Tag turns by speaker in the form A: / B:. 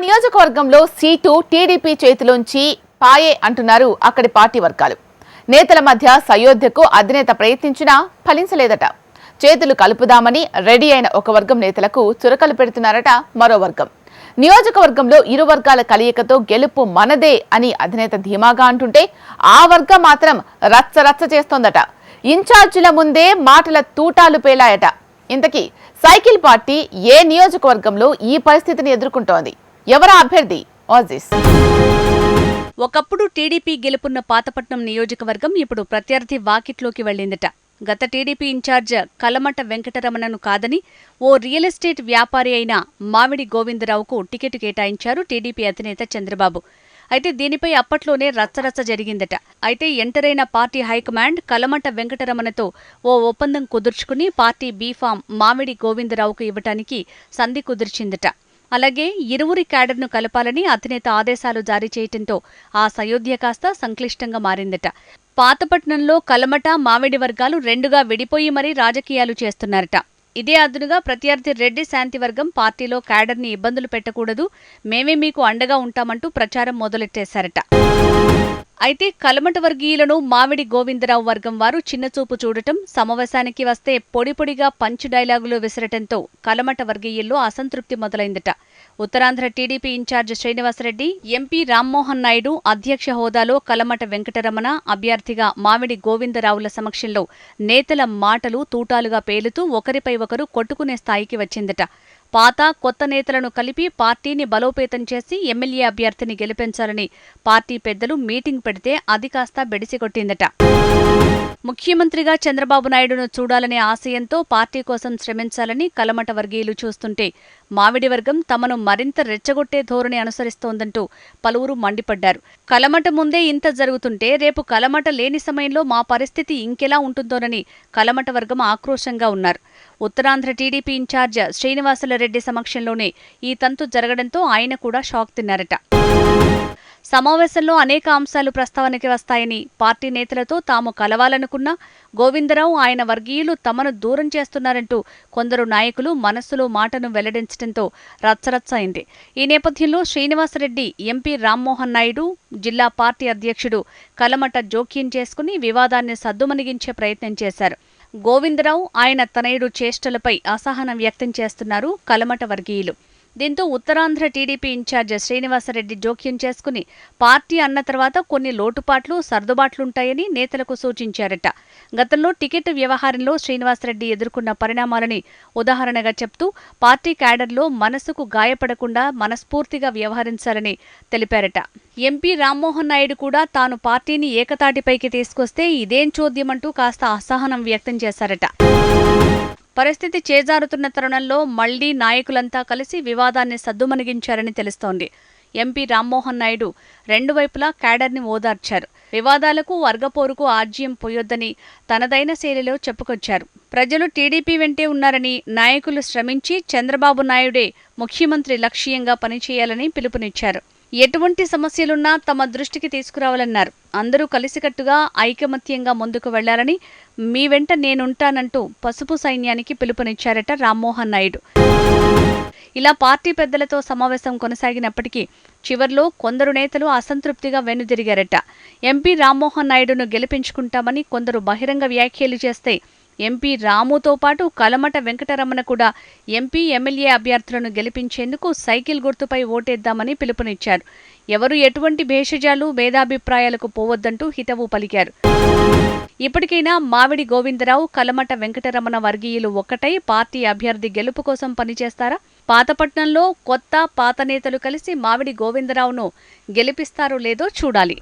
A: నియోజకవర్గంలో seat TDP చేతిలోంచి పాయే అంటున్నారు అక్కడి పార్టీ వర్గాలు. నేతల మధ్య సయోధ్యకు అధినేత ప్రయత్నించినా ఫలించలేదట. చేతులు కలుపుదామని రెడీ అయిన ఒక వర్గం నేతలకు చురకలు పెడుతున్నారట మరో వర్గం. నియోజకవర్గంలో ఇరు వర్గాల కలయికతో గెలుపు మనదే అని అధినేత ధీమాగా అంటుంటే ఆ వర్గం మాత్రం రచ్చరచ్చ చేస్తోందట. ఇన్ఛార్జీల ముందే మాటల తూటాలు పేలాయట. ఇంతకీ సైకిల్ పార్టీ ఏ నియోజకవర్గంలో ఈ పరిస్థితిని ఎదుర్కొంటోంది? ఎవరా అభ్యర్థి?
B: ఒకప్పుడు టీడీపీ గెలుపున్న పాతపట్నం నియోజకవర్గం ఇప్పుడు ప్రత్యర్థి వాకిట్లోకి వెళ్లిందట. గత టీడీపీ ఇన్ఛార్జ్ కలమట వెంకటరమణను కాదని ఓ రియల్ ఎస్టేట్ వ్యాపారి అయిన మామిడి గోవిందరావుకు టికెట్ కేటాయించారు టీడీపీ అధినేత చంద్రబాబు. అయితే దీనిపై అప్పట్లోనే రచ్చరచ్చ జరిగిందట. అయితే ఎంటర్ అయిన పార్టీ హైకమాండ్ కలమట వెంకటరమణతో ఓ ఒప్పందం కుదుర్చుకుని పార్టీ బీఫామ్ మామిడి గోవిందరావుకు ఇవ్వటానికి సంధి కుదిర్చిందట. అలాగే ఇరువురి క్యాడర్ను కలపాలని అధినేత ఆదేశాలు జారీ చేయటంతో ఆ సయోధ్య కాస్త సంక్లిష్టంగా మారిందట. పాతపట్నంలో కలమట మామిడి వర్గాలు రెండుగా విడిపోయి మరీ రాజకీయాలు చేస్తున్నారట. ఇదే అదునుగా ప్రత్యర్థి రెడ్డి శాంతి వర్గం పార్టీలో క్యాడర్ని ఇబ్బందులు పెట్టకూడదు, మేమే మీకు అండగా ఉంటామంటూ ప్రచారం మొదలెట్టేశారట. అయితే కలమట వర్గీయులను మామిడి గోవిందరావు వర్గం వారు చిన్నచూపు చూడటం, సమావేశానికి వస్తే పొడిపొడిగా పంచ్ డైలాగులు విసరటంతో కలమట వర్గీయుల్లో అసంతృప్తి మొదలైందట. Uttarandhra TDP in-charge Srinivasa Reddy, MP Rammohan Naidu అధ్యక్ష హోదాలో కలమట వెంకటరమణ అభ్యర్థిగా మామిడి గోవిందరావుల సమక్షంలో నేతల మాటలు తూటాలుగా పేలుతూ ఒకరిపై ఒకరు కొట్టుకునే స్థాయికి వచ్చిందట. పాత కొత్త నేతలను కలిపి పార్టీని బలోపేతం చేసి ఎమ్మెల్యే అభ్యర్థిని గెలిపించాలని పార్టీ పెద్దలు మీటింగ్ పెడితే అది కాస్త బెడిసికొట్టిందట. ముఖ్యమంత్రిగా చంద్రబాబు నాయుడును చూడాలనే ఆశయంతో పార్టీ కోసం శ్రమించాలని కలమట వర్గీయులు చూస్తుంటే మామిడి వర్గం తమను మరింత రెచ్చగొట్టే ధోరణి అనుసరిస్తోందంటూ పలువురు మండిపడ్డారు. కలమట ముందే ఇంత జరుగుతుంటే రేపు కలమట లేని సమయంలో మా పరిస్థితి ఇంకెలా ఉంటుందోనని కలమట వర్గం ఆక్రోశంగా ఉన్నారు. ఉత్తరాంధ్ర టీడీపీ ఇన్ఛార్జ్ శ్రీనివాసులరెడ్డి సమక్షంలోనే ఈ తంతు జరగడంతో ఆయన కూడా షాక్ తిన్నారట. సమావేశంలో అనేక అంశాలు ప్రస్తావనకి వస్తాయని, పార్టీ నేతలతో తాము కలవాలనుకున్నా గోవిందరావు ఆయన వర్గీయులు తమను దూరం చేస్తున్నారంటూ కొందరు నాయకులు మనస్సులో మాటను వెల్లడించడంతో రచ్చరచ్చ అయింది. ఈ నేపథ్యంలో శ్రీనివాసరెడ్డి, ఎంపీ రామ్మోహన్ నాయుడు, జిల్లా పార్టీ అధ్యక్షుడు కలమట జోక్యం చేసుకుని వివాదాన్ని సద్దుమణిగించే ప్రయత్నం చేశారు. గోవిందరావు, ఆయన తనయుడు చేష్టలపై అసహనం వ్యక్తం చేస్తున్నారు కలమట వర్గీయులు. దీంతో ఉత్తరాంధ్ర టీడీపీ ఇన్ఛార్జ్ శ్రీనివాసరెడ్డి జోక్యం చేసుకుని పార్టీ అన్న తర్వాత కొన్ని లోటుపాట్లు, సర్దుబాట్లుంటాయని నేతలకు సూచించారట. గతంలో టికెట్ వ్యవహారంలో శ్రీనివాసరెడ్డి ఎదుర్కొన్న పరిణామాలని ఉదాహరణగా చెప్తూ పార్టీ క్యాడర్లో మనసుకు గాయపడకుండా మనస్ఫూర్తిగా వ్యవహరించాలని తెలిపారట. ఎంపీ రామ్మోహన్ నాయుడు కూడా తాను పార్టీని ఏకతాటిపైకి తీసుకొస్తే ఇదేం చోద్యమంటూ కాస్త అసహనం వ్యక్తం చేశారట. పరిస్థితి చేజారుతున్న తరుణంలో మళ్లీ నాయకులంతా కలిసి వివాదాన్ని సద్దుమణిగించారని తెలుస్తోంది. ఎంపీ రామ్మోహన్ నాయుడు రెండు వైపులా క్యాడర్ని ఓదార్చారు. వివాదాలకు, వర్గపోరుకు ఆజ్యం పోయొద్దని తనదైన శైలిలో చెప్పుకొచ్చారు. ప్రజలు టీడీపీ వెంటే ఉన్నారని, నాయకులు శ్రమించి చంద్రబాబు నాయుడే ముఖ్యమంత్రి లక్ష్యంగా పనిచేయాలని పిలుపునిచ్చారు. ఎటువంటి సమస్యలున్నా తమ దృష్టికి తీసుకురావాలన్నారు. అందరూ కలిసికట్టుగా ఐకమత్యంగా ముందుకు వెళ్లాలని, మీ వెంట నేనుంటానంటూ పసుపు సైన్యానికి పిలుపునిచ్చారట రామ్మోహన్ నాయుడు. ఇలా పార్టీ పెద్దలతో సమావేశం కొనసాగినప్పటికీ చివర్లో కొందరు నేతలు అసంతృప్తిగా వెనుదిరిగారట. ఎంపీ రామ్మోహన్ నాయుడును గెలిపించుకుంటామని కొందరు బహిరంగ వ్యాఖ్యలు చేస్తే ఎంపీ రాముతో పాటు కలమట వెంకటరమణ కూడా ఎంపీ, ఎమ్మెల్యే అభ్యర్థులను గెలిపించేందుకు సైకిల్ గుర్తుపై ఓటేద్దామని పిలుపునిచ్చారు. ఎవరు ఎటువంటి భేషజాలు, భేదాభిప్రాయాలకు పోవద్దంటూ హితవు పలికారు. ఇప్పటికైనా మామిడి గోవిందరావు, కలమట వెంకటరమణ వర్గీయులు ఒక్కటై పార్టీ అభ్యర్థి గెలుపు కోసం పనిచేస్తారా? పాతపట్నంలో కొత్త, పాత నేతలు కలిసి మామిడి గోవిందరావును గెలిపిస్తారో లేదో చూడాలి.